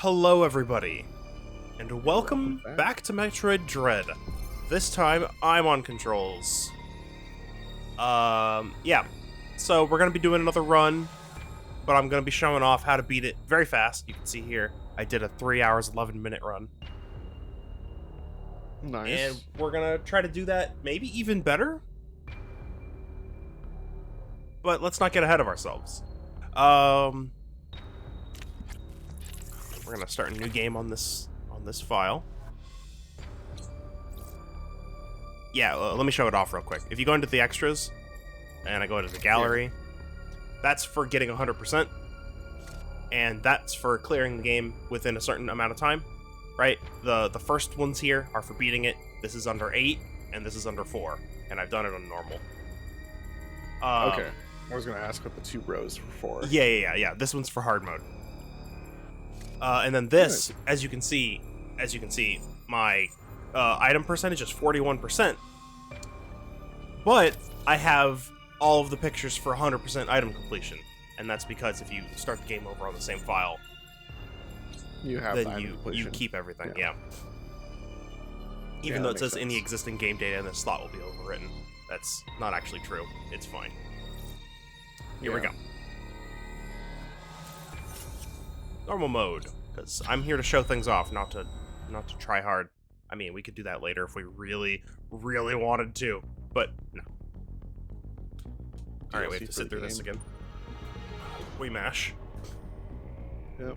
Hello everybody, and welcome back to Metroid Dread. This time, I'm on controls. Yeah. So we're gonna be doing another run, but I'm gonna be showing off how to beat it very fast. You can see here, I did a 3 hours, 11-minute run. Nice. And we're gonna try to do that maybe even better. But let's not get ahead of ourselves. We're gonna start a new game on this file. Yeah, let me show it off real quick. If you go into the extras, and I go into the gallery, that's for getting 100%, and that's for clearing the game within a certain amount of time, right? The first ones here are for beating it. This is under 8, and this is under 4, and I've done it on normal. Okay. I was gonna ask what the 2 rows were for. Yeah. This one's for hard mode. And then this, as you can see, my item percentage is 41%. But I have all of the pictures for 100% item completion, and that's because if you start the game over on the same file, You have then you keep everything. Yeah. Even though it says any existing game data in this slot will be overwritten, that's not actually true. It's fine. Here we go. Normal mode, because I'm here to show things off, not to try hard. I mean, we could do that later if we really wanted to, but no. All right, we have to sit through this again. We mash. Yep.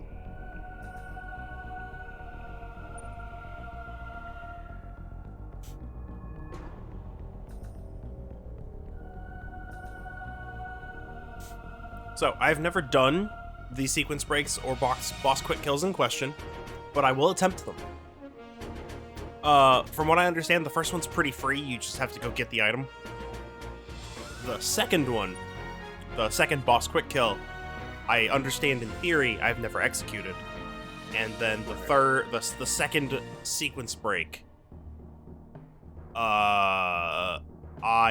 So, I've never done the sequence breaks or boss quick kills in question, but I will attempt them. From what I understand, the first one's pretty free, you just have to go get the item. The second one, the second boss quick kill, I understand in theory, I've never executed. And then the second sequence break, I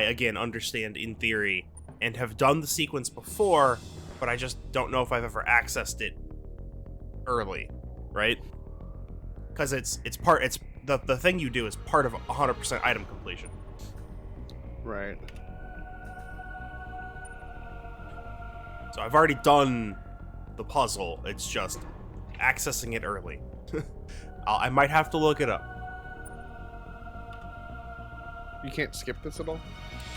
again understand in theory, and have done the sequence before, but I just don't know if I've ever accessed it early, right? Because the thing you do is part of 100% item completion. Right. So I've already done the puzzle, it's just accessing it early. I might have to look it up. You can't skip this at all?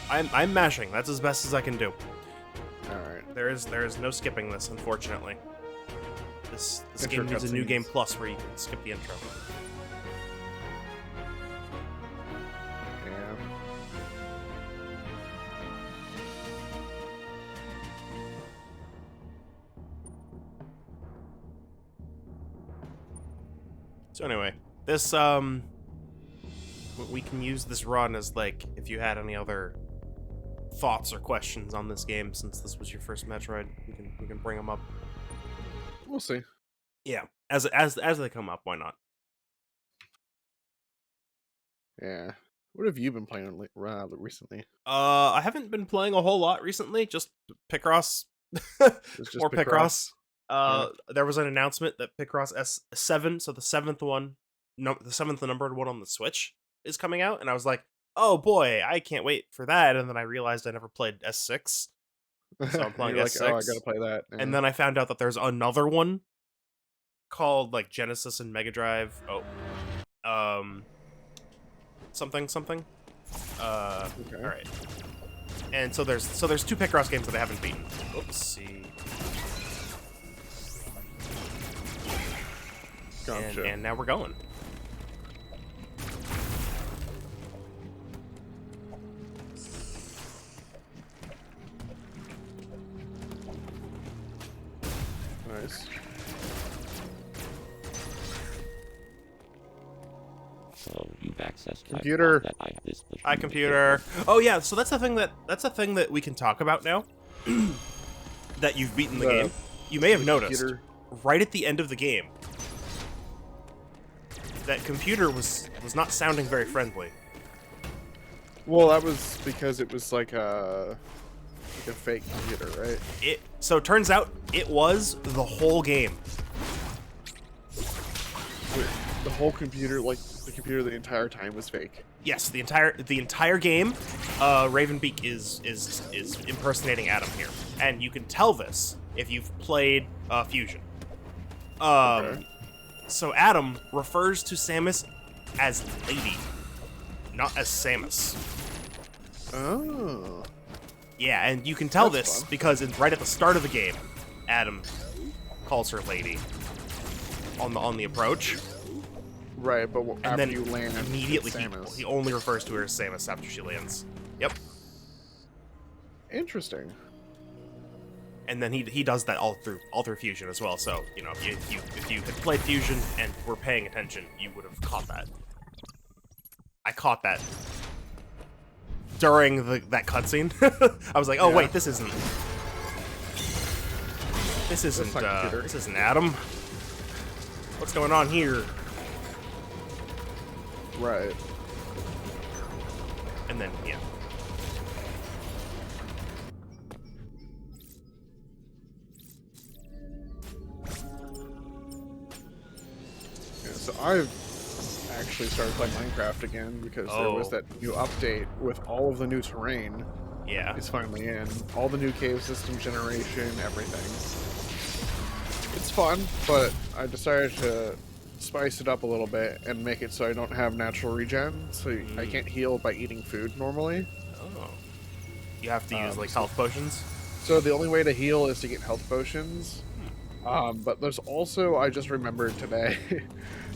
I'm mashing, that's as best as I can do. Alright. There is no skipping this, unfortunately. This game needs a new game plus where you can skip the intro. Yeah. So anyway, this we can use this run as, like, if you had any other thoughts or questions on this game, since this was your first Metroid, we can bring them up. We'll see. Yeah, as they come up, why not? Yeah. What have you been playing recently? I haven't been playing a whole lot recently, just Picross. Just More Picross. There was an announcement that Picross S7, so the seventh numbered one on the Switch, is coming out, and I was like, oh boy, I can't wait for that. And then I realized I never played S6, so I'm playing S6. Like, oh, I gotta play that. Yeah. And then I found out that there's another one called, like, Genesis and Mega Drive. Something. Okay. All right. And so there's 2 Picross games that I haven't beaten. Oopsie. Gotcha. And now we're going. Nice. So you've accessed Computer. that I have this Hi, computer. Oh yeah, so that's a thing that we can talk about now. That you've beaten the game. You may have noticed right at the end of the game that computer was not sounding very friendly. Well, that was because it was like a fake computer, right? So it turns out it was the whole game. the whole computer, like the computer the entire time was fake. Yes, the entire game, Ravenbeak is impersonating Adam here, and you can tell this if you've played Fusion. Okay. So Adam refers to Samus as Lady, not as Samus. Oh. Yeah, and you can tell That's this fun. because right at the start of the game, Adam calls her Lady on the approach, Right, but and after then you land, immediately it's Samus. he only refers to her as Samus after she lands. Yep. Interesting. And then he does that all through Fusion as well. So you know, if you had played Fusion and were paying attention, you would have caught that. I caught that during that cutscene. I was like, oh Yeah. wait, this isn't not computer. this isn't Adam. What's going on here? Right. And then yeah. Yeah, so I've actually started playing Minecraft again because there was Oh. that new update with all of the new terrain Yeah. is finally in. All the new cave system generation, everything. It's fun, but I decided to spice it up a little bit and make it so I don't have natural regen, so I can't heal by eating food normally. Oh. You have to use like so- health potions. So the only way to heal is to get health potions. But there's also, I just remembered today,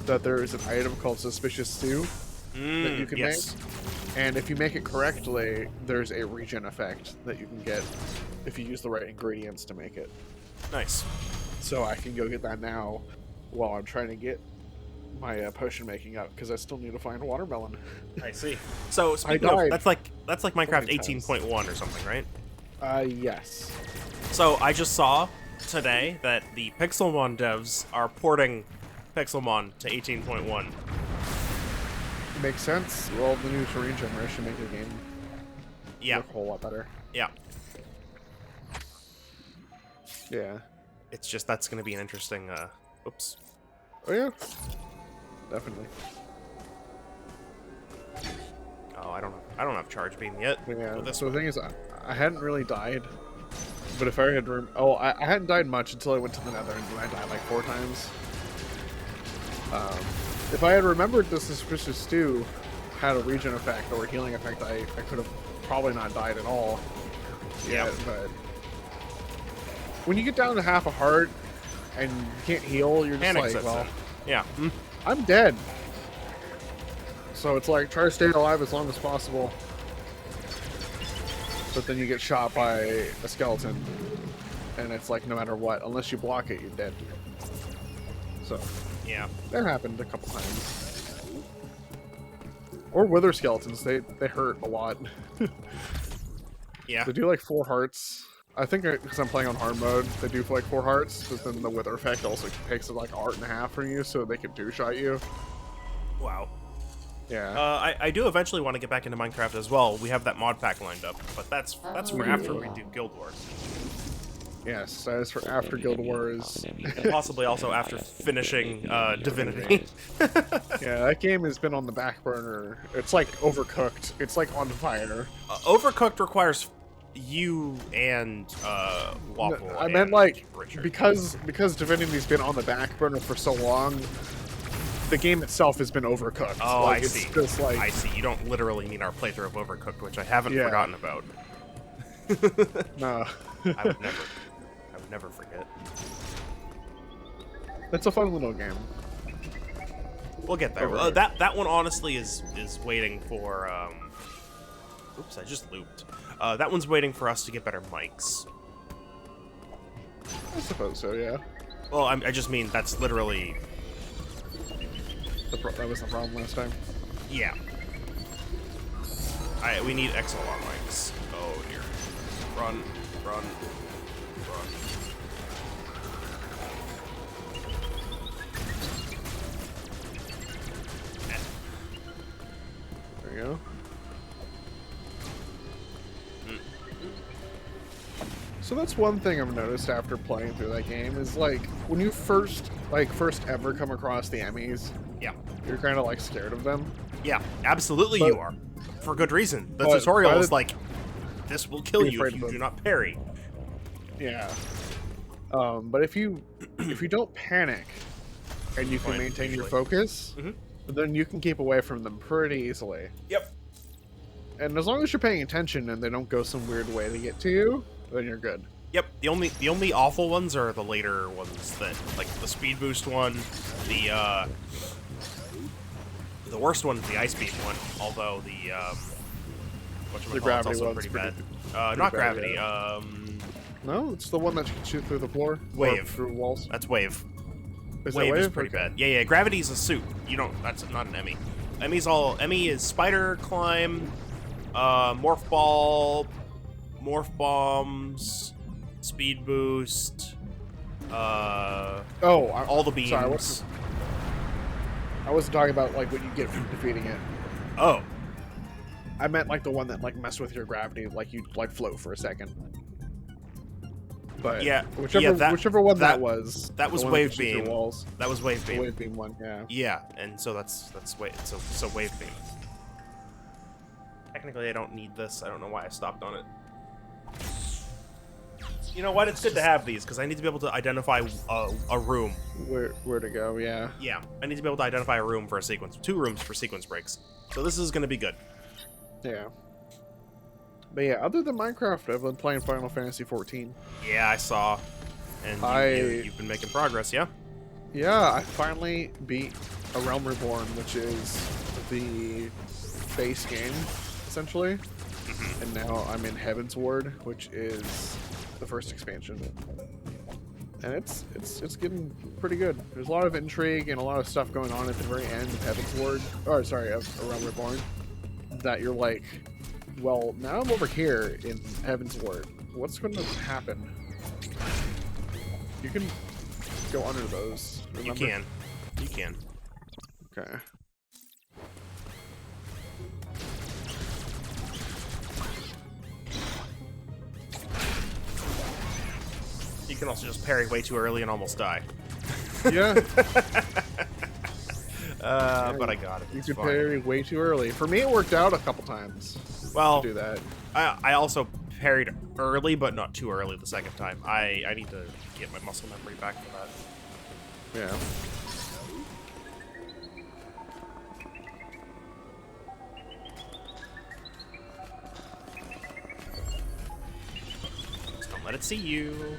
that there is an item called Suspicious Stew that you can yes. make. And if you make it correctly, there's a regen effect that you can get if you use the right ingredients to make it. Nice. So I can go get that now while I'm trying to get my potion making up, because I still need to find watermelon. I see. So speaking died of, that's like Minecraft many times. 18.1 or something, right? Yes. So I just saw today that the Pixelmon devs are porting Pixelmon to 18.1. Makes sense. Well, the new terrain generation make the game Yeah, look a whole lot better. yeah. Yeah. It's just that's going to be an interesting. Oops. Oh yeah. Definitely. Oh, I don't have charge beam yet. Yeah. With this So the one. thing is, I hadn't really died, but if I had I hadn't died much until I went to the Nether, and then I died like 4 times. If I had remembered the Suspicious Stew had a regen effect or a healing effect, I could have probably not died at all. Yeah. But when you get down to half a heart and you can't heal, you're just Panic like, sets well, in. Yeah. I'm dead. So it's like, try to stay alive as long as possible. But then you get shot by a skeleton. And it's like, no matter what, unless you block it, you're dead. So, Yeah. that happened a couple times. Or wither skeletons, they hurt a lot. Yeah. They do like 4 hearts. I think because I'm playing on hard mode, they do for like 4 hearts, but then the wither effect also takes like a heart and a half from you, so they can two-shot you. Wow. Yeah. I do eventually want to get back into Minecraft as well. We have that mod pack lined up, but that's for after we do Guild Wars. Yes, that is for after Guild Wars. And possibly also after finishing Divinity. Yeah, that game has been on the back burner. It's like overcooked. It's like on fire. Overcooked requires you and Waffle. I meant and like Richard. because Divinity's been on the back burner for so long, the game itself has been overcooked. Oh, like, I it's see. Just like, I see. You don't literally mean our playthrough of Overcooked, which I haven't Yeah. forgotten about. no. I would never forget. It's a fun little game. We'll get there. Alright. That one honestly is waiting for. Oops, I just looped. That one's waiting for us to get better mics. I suppose so, yeah. Well, I just mean that's literally. That was the problem last time. Yeah. We need XLR mics. Oh dear. Run, run, run. There you go. So that's one thing I've noticed after playing through that game is like when you first like first ever come across the Emmys, Yeah. you're kind of like scared of them. Yeah, absolutely But- you are. For good reason. The but tutorial by is the- like, this will kill Be you afraid if of you do them. not parry. Yeah. But if you don't panic and you can Fine, maintain your usually. focus, Mhm. then you can keep away from them pretty easily. Yep. And as long as you're paying attention and they don't go some weird way to get to you, then you're good. Yep. The only awful ones are the later ones that, like the speed boost one, the worst one is the ice beam one. Although the The gravity also one's pretty pretty- bad. Not bad, gravity. yeah. No, it's the one that you can shoot through the floor. or Wave. through walls. That's wave. Is Wave that is pretty Okay. bad. Yeah, gravity's a suit. You don't. That's not an Emmy. Emmy is spider climb, morph ball, morph bombs, speed boost, Oh, all the beams. Sorry, I wasn't talking about like what you get from defeating it. Oh, I meant like the one that like messed with your gravity, like you like float for a second. But Yeah, whichever one that was. that was the one wave pushed you through beam. Walls. that was wave The beam. wave beam one, yeah. Yeah, and so that's so wave beam. Technically, I don't need this. I don't know why I stopped on it. You know what? It's good to have these because I need to be able to identify a room. Where to go? Yeah. Yeah, I need to be able to identify a room for a sequence. 2 rooms for sequence breaks. So this is going to be good. Yeah. But yeah, other than Minecraft, I've been playing Final Fantasy 14. Yeah, I saw. And you've been making progress, yeah? Yeah, I finally beat A Realm Reborn, which is the base game, essentially. And now I'm in Heaven's Ward, which is the first expansion. And it's getting pretty good. There's a lot of intrigue and a lot of stuff going on at the very end of Heaven's Ward. Or sorry, of A Realm Reborn. That you're like, well, now I'm over here in Heaven's Ward. What's going to happen? You can go under those. Remember? You can. You can. Okay. You can also just parry way too early and almost die. Yeah. But I got it. You It's could fine. parry way too early. For me, it worked out a couple times Well, to do that. I also parried early, but not too early the second time. I need to get my muscle memory back for that. Yeah. Just don't let it see you.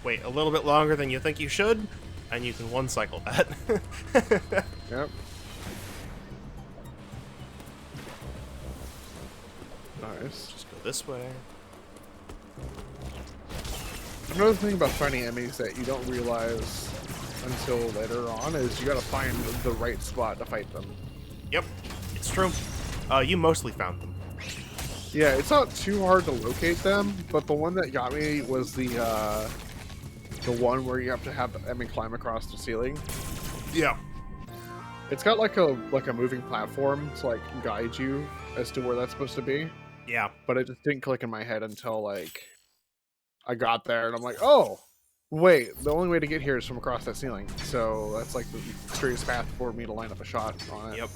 Wait a little bit longer than you think you should, and you can one cycle that. Yep. Nice. Just go this way. Another thing about finding enemies that you don't realize until later on is you gotta find the right spot to fight them. Yep, it's true. You mostly found them. Yeah, it's not too hard to locate them, but the one that got me was the one where you have to have the enemy climb across the ceiling. Yeah. It's got like a moving platform to like guide you as to where that's supposed to be, Yeah. but it just didn't click in my head until like I got there and I'm like, oh, wait, the only way to get here is from across that ceiling. So that's like the straightest path for me to line up a shot on it. Yep.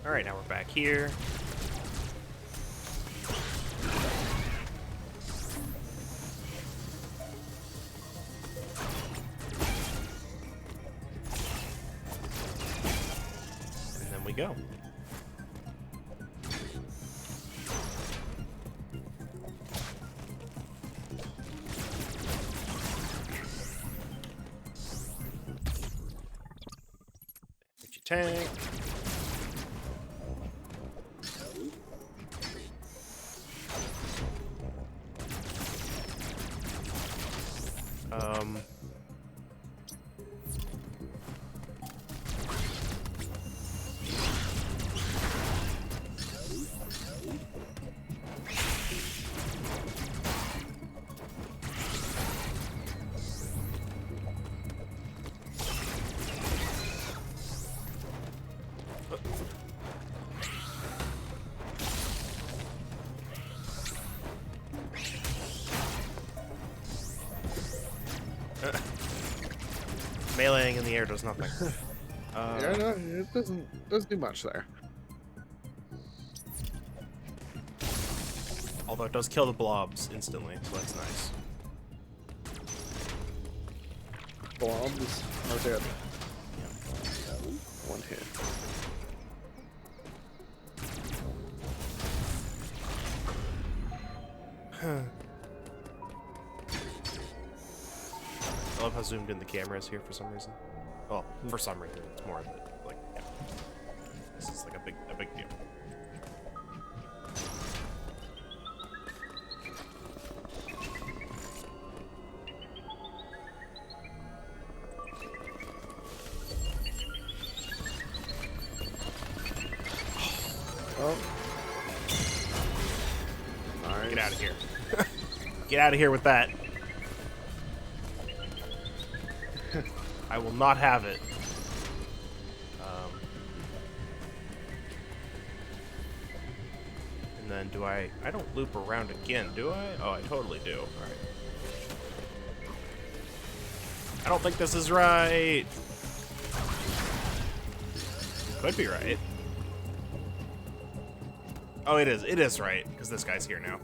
All right, now we're back here. And then we go. Get your tank. Um, Meleeing in the air does nothing. Yeah, no, it doesn't do much there. Although it does kill the blobs instantly, so that's nice. Blobs are dead. One hit. I love how zoomed in the camera is here for some reason. Well, for some reason, it's more that, like, yeah. This is like a big deal. Oh. Nice. Get out of here. Get out of here with that. I will not have it. And then do I don't loop around again, do I? Oh, I totally do. Alright. I don't think this is right. Could be right. Oh, it is. It is right, because this guy's here now.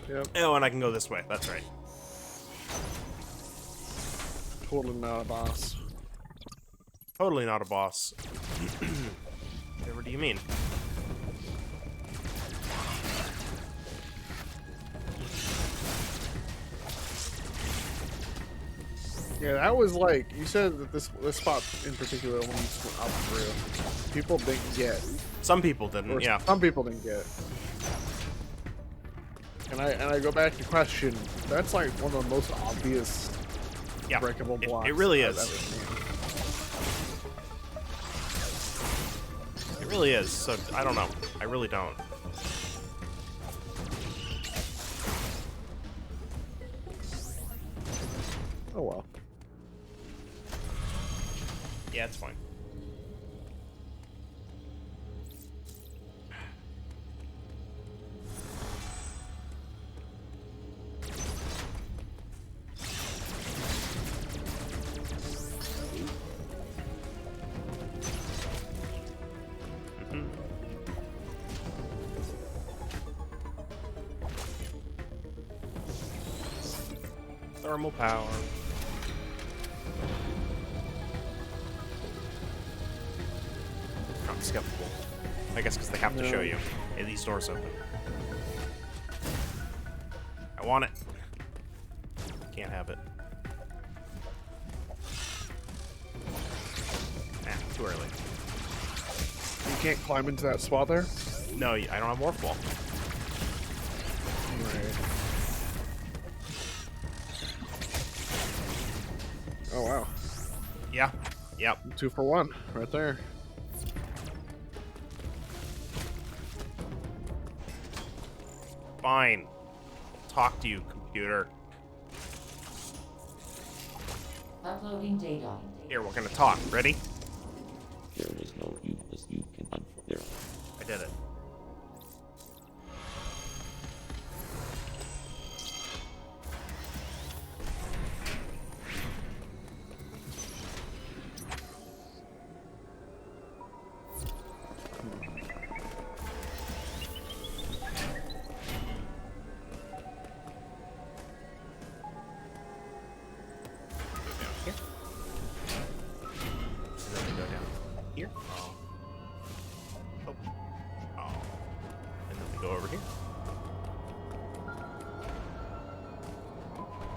Yep. Oh, and I can go this way. That's right. Totally not a boss. Totally not a boss. Whatever do you mean? Yeah, that was like you said that this spot in particular when you just went up through. People didn't get. Some people didn't, Or yeah. some people didn't get. And I go back to question. That's like one of the most obvious Yeah, breakable blocks. it really I've is. ever seen. It really is, so I don't know. I really don't. Oh well. Yeah, it's fine. Thermal power. Unskippable. I guess because they have to show you. Hey, these doors open. I want it. Can't have it. Too early. You can't climb into that spot there? No, I don't have Morph Ball. Right. Oh wow. Yeah. Yep. 2 for 1 right there. Fine. Talk to you, computer. Uploading data. Here, we're gonna talk. Ready? There is no useless you can hunt for there. I did it. Here. Oh. Oh. Oh. And then we go over here.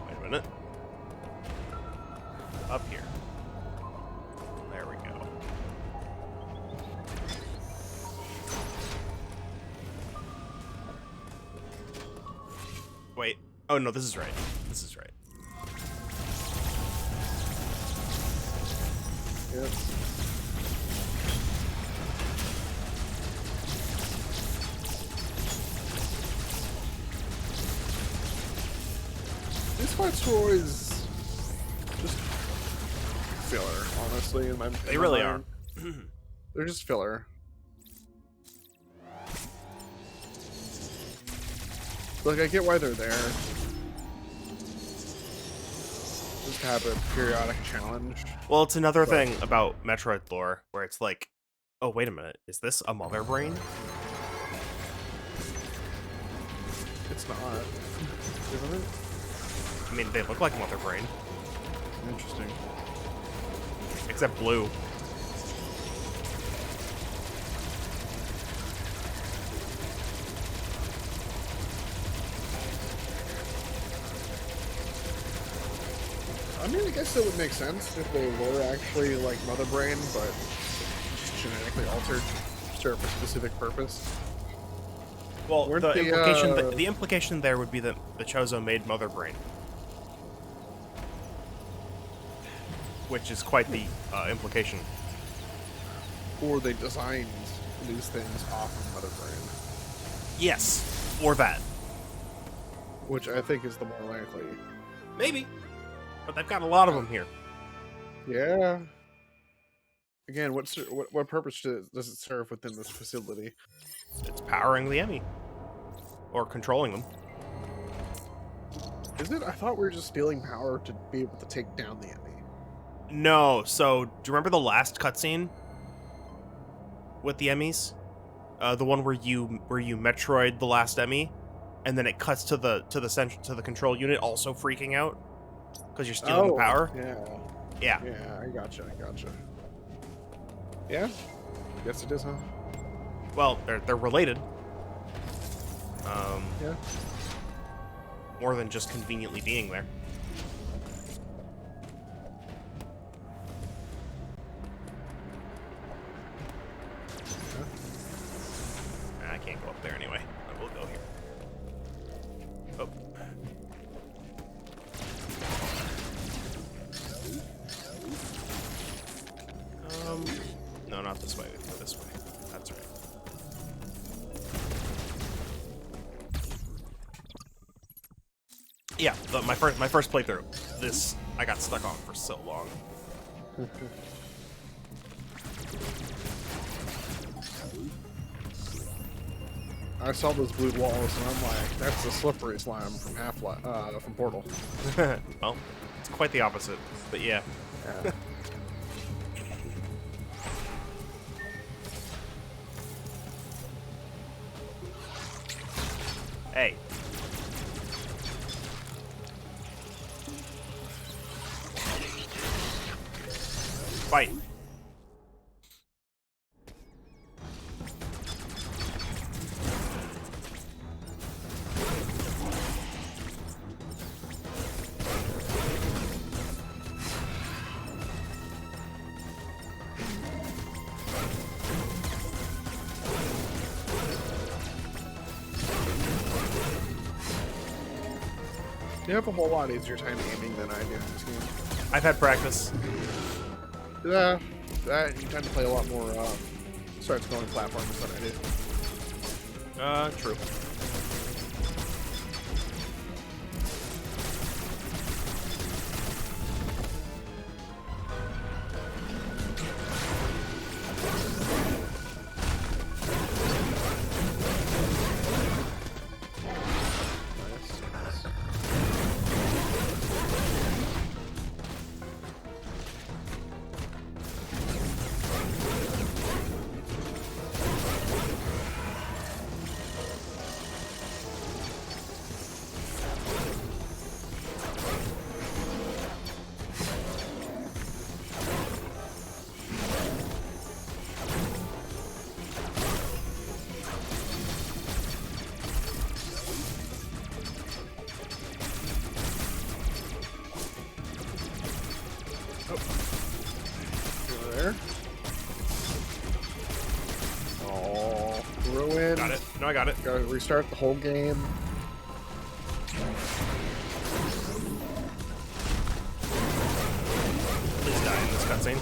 Wait a minute. Up here. There we go. Wait. Oh no, this is right. This is right. Yep. These fights were always just filler, honestly. They really are. They're just filler. Like, I get why they're there, just have a periodic challenge. Well, it's another But- thing about Metroid lore where it's like, oh, wait a minute, is this a mother brain? It's not, isn't it? I mean, they look like mother brain, Interesting. except blue. I mean, I guess it would make sense if they were actually like Mother Brain, but just genetically altered, serve a specific purpose. Well, Weren't the the, implication uh, the implication there would be that the Chozo made mother brain, which is quite the implication. Or they designed these things off of Mother Brain, Yes, or that. which I think is the more likely. Maybe, but they've got a lot of them here. Yeah. Again, what purpose does it serve within this facility? It's powering the Emmy, or controlling them. Is it? I thought we were just stealing power to be able to take down the enemy. No, so do you remember the last cutscene with the Emmys? The one where you Metroid the last Emmy, and then it cuts to the control unit also freaking out because you're stealing the power. Yeah. Yeah. Yeah, I gotcha. Yeah? Guess it is, huh? Well, they're related. Yeah. More than just conveniently being there. I can't go up there anyway. I will go here. Oh. No, not this way. We go this way. That's right. Yeah, my first playthrough. This I got stuck on for so long. I saw those blue walls and I'm like, that's the slippery slime from Half-Life, from Portal. Well, it's quite the opposite, but yeah. Yeah. Hey. Fight. You have a whole lot easier time aiming than I do in this game. I've had practice. Yeah, you tend to play a lot more side-scrolling platforms than I do. True. Nice. Over there. Oh, ruined. Got it. No, I got it. Gotta restart the whole game. Please die in this cutscene.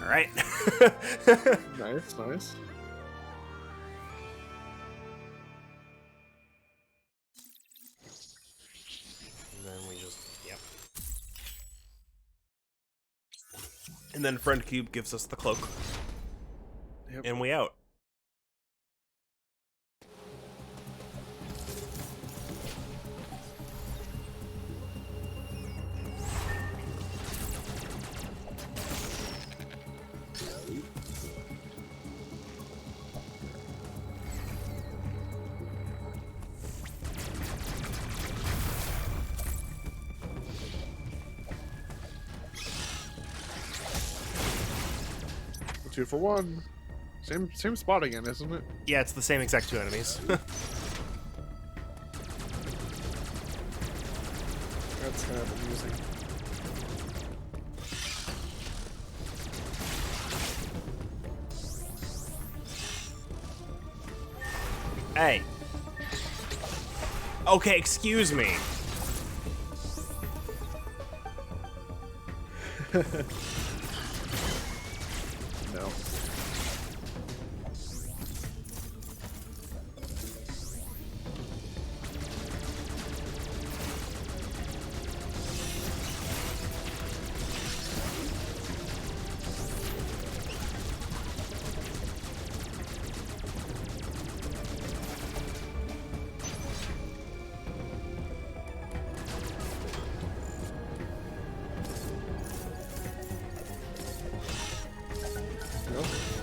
All right. Nice. And then we just, yep. And then Friend Cube gives us the cloak, Yep. and we out. 2 for 1. Same spot again, isn't it? Yeah, it's the same exact 2 enemies. That's kind of amusing. Hey. Okay, excuse me. No.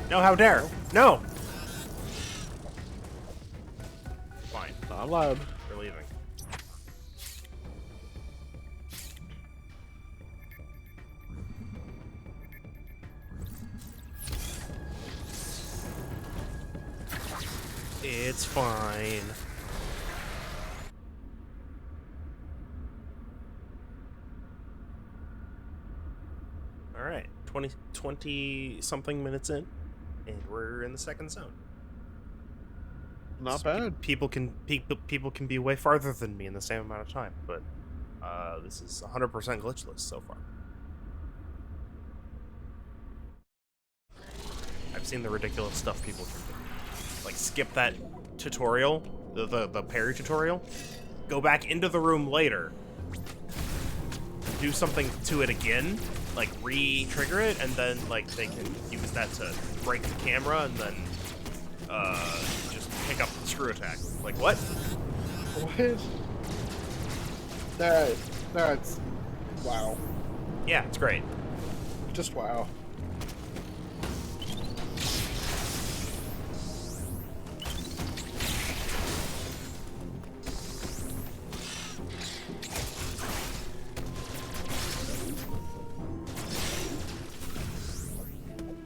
No, how dare! No! Fine, Not allowed. we're leaving. It's fine. Alright, 20 something minutes in, and we're in the second zone. Not So bad. People can be way farther than me in the same amount of time, but this is 100% glitchless so far. I've seen the ridiculous stuff people can do. Like skip that tutorial, the parry tutorial, go back into the room later, do something to it again, like re-trigger it, and then like they can use that to break the camera and then just pick up the screw attack. Like what? What? That's wow. Yeah, it's great. Just wow.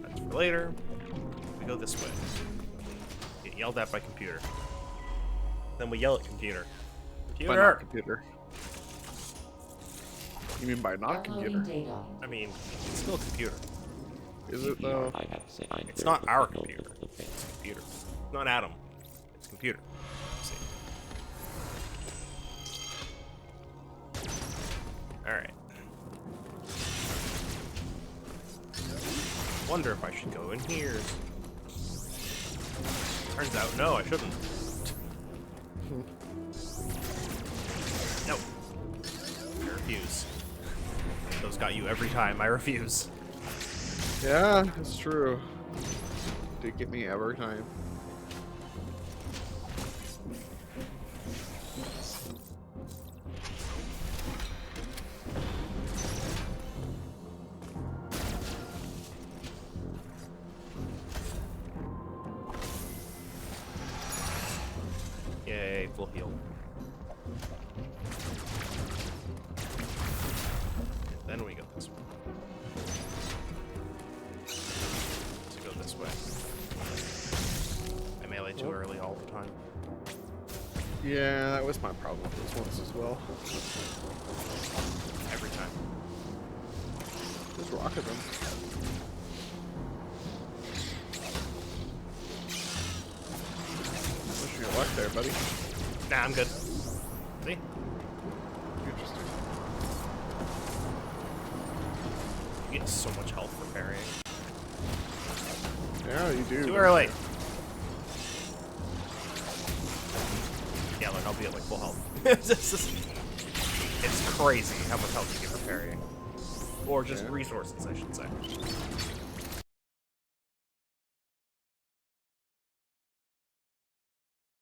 That's for later. We go this way. Get yelled at by computer. Then we yell at computer. By Computer! not computer. You mean by not Uploading computer? data. I mean, it's still a computer. Is it though? I have to say, I'm It's very not our difficult computer. to defend. It's computer. It's not Adam. It's computer. See. Alright. Wonder if I should go in here. Turns out, no, I shouldn't. No. I refuse. Those got you every time. I refuse. Yeah, it's true. Did get me every time. Yay, full heal. Then we go this way. Let's go this way. I melee too early all the time. Yeah, that was my problem with this ones as well. Every time. Just rocket them. Wish you luck there, buddy. Nah, I'm good. See? Interesting. You get so much health for parrying. Yeah, you do. Too early! Yeah, look, I'll be at like full health. It's crazy how much health you get for parrying. Or just Yeah. resources, I should say.